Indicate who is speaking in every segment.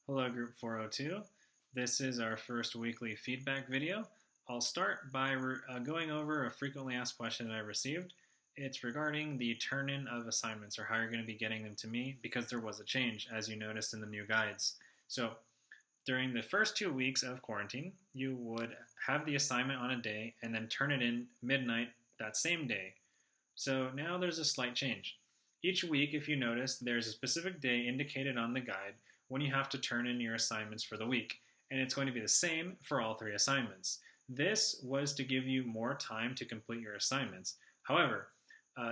Speaker 1: Hello Group 402. This is our first weekly feedback video. I'll start by going over a frequently asked question that I received. It's regarding the turn-in of assignments, or how you're going to be getting them to me, because there was a change, as you noticed in the new guides. So during the first 2 weeks of quarantine, you would have the assignment on a day and then turn it in midnight that same day. So now there's a slight change. Each week, if you notice, there's a specific day indicated on the guide when you have to turn in your assignments for the week, and it's going to be the same for all three assignments. This was to give you more time to complete your assignments. However,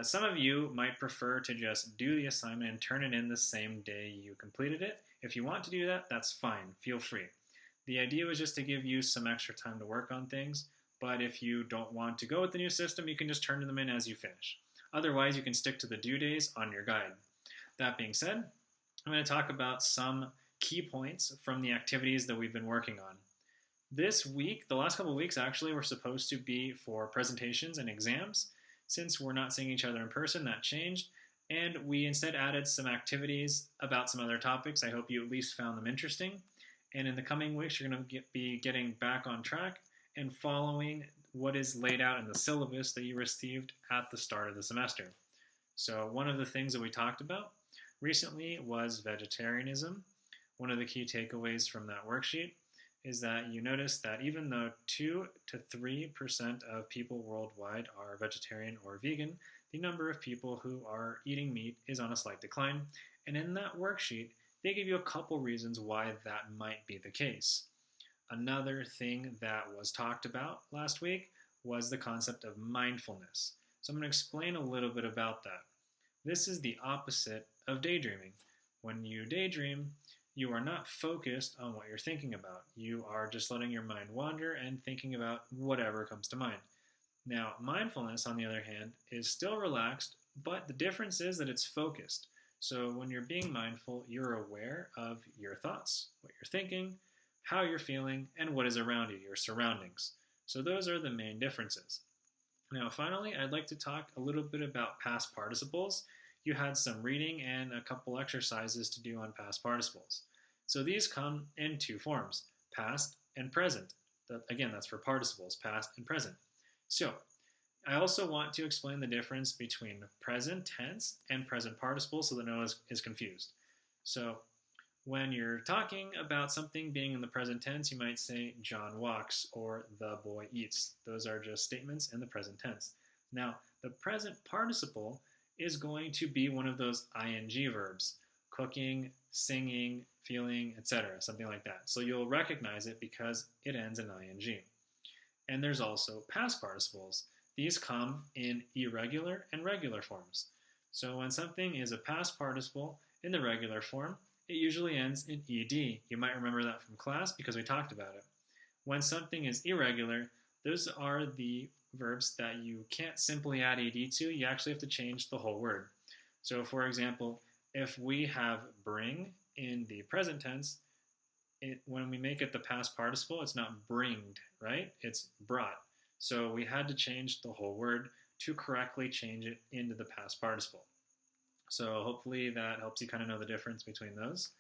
Speaker 1: some of you might prefer to just do the assignment and turn it in the same day you completed it. If you want to do that, that's fine. Feel free. The idea was just to give you some extra time to work on things, but if you don't want to go with the new system, you can just turn them in as you finish. Otherwise, you can stick to the due days on your guide. That being said, I'm going to talk about some key points from the activities that we've been working on. This week, the last couple of weeks actually, were supposed to be for presentations and exams. Since we're not seeing each other in person, that changed, and we instead added some activities about some other topics. I hope you at least found them interesting. And in the coming weeks, you're going to be getting back on track and following what is laid out in the syllabus that you received at the start of the semester. So one of the things that we talked about recently was vegetarianism. One of the key takeaways from that worksheet is that you notice that even though 2 to 3% of people worldwide are vegetarian or vegan, the number of people who are eating meat is on a slight decline. And in that worksheet, they give you a couple reasons why that might be the case. Another thing that was talked about last week was the concept of mindfulness. So I'm going to explain a little bit about that. This is the opposite of daydreaming. When you daydream, you are not focused on what you're thinking about. You are just letting your mind wander and thinking about whatever comes to mind. Now, mindfulness, on the other hand, is still relaxed, but the difference is that it's focused. So when you're being mindful, you're aware of your thoughts, what you're thinking, how you're feeling, and what is around you, your surroundings. So those are the main differences. Now, finally, I'd like to talk a little bit about past participles. You had some reading and a couple exercises to do on past participles. So these come in two forms, past and present. Again, that's for participles, past and present. So I also want to explain the difference between present tense and present participles so that no one is confused. So when you're talking about something being in the present tense, you might say John walks or the boy eats. Those are just statements in the present tense. Now, the present participle is going to be one of those ing verbs, cooking, singing, feeling, etc., something like that. So you'll recognize it because it ends in ing. And there's also past participles. These come in irregular and regular forms. So when something is a past participle in the regular form, it usually ends in ed. You might remember that from class because we talked about it. When something is irregular, those are the verbs that you can't simply add ed to. You actually have to change the whole word. So for example, if we have bring in the present tense, when we make it the past participle, it's not bringed, right? It's brought. So we had to change the whole word to correctly change it into the past participle. So hopefully that helps you kind of know the difference between those.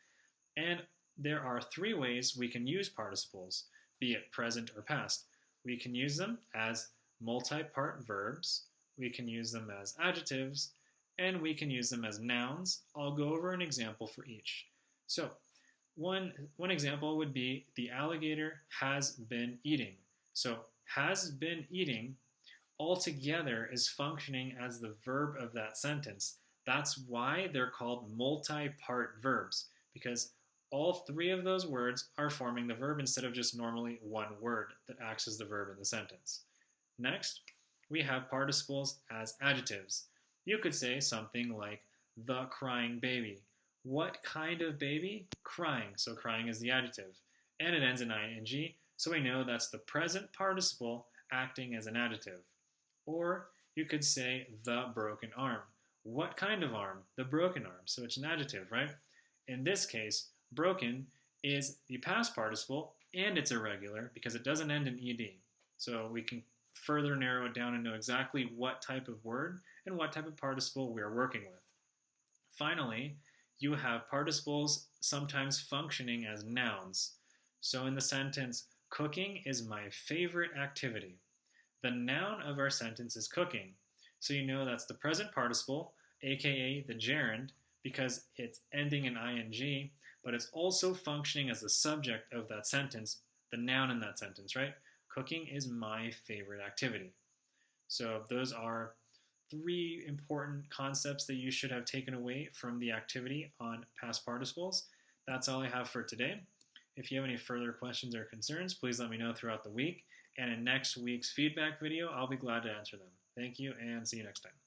Speaker 1: And there are three ways we can use participles, be it present or past. We can use them as multi-part verbs, we can use them as adjectives, and we can use them as nouns. I'll go over an example for each. So one example would be the alligator has been eating. So has been eating altogether is functioning as the verb of that sentence. That's why they're called multi-part verbs, because all three of those words are forming the verb instead of just normally one word that acts as the verb in the sentence. Next, we have participles as adjectives. You could say something like the crying baby. What kind of baby? Crying. So crying is the adjective. And it ends in ing, so we know that's the present participle acting as an adjective. Or you could say the broken arm. What kind of arm? The broken arm. So it's an adjective, right? In this case, broken is the past participle and it's irregular because it doesn't end in ed. So we can further narrow it down and know exactly what type of word and what type of participle we're working with. Finally, you have participles sometimes functioning as nouns. So in the sentence, cooking is my favorite activity, the noun of our sentence is cooking. So you know that's the present participle, aka the gerund, because it's ending in ing, but it's also functioning as the subject of that sentence, the noun in that sentence, right? Cooking is my favorite activity. So those are three important concepts that you should have taken away from the activity on past participles. That's all I have for today. If you have any further questions or concerns, please let me know throughout the week. And in next week's feedback video, I'll be glad to answer them. Thank you and see you next time.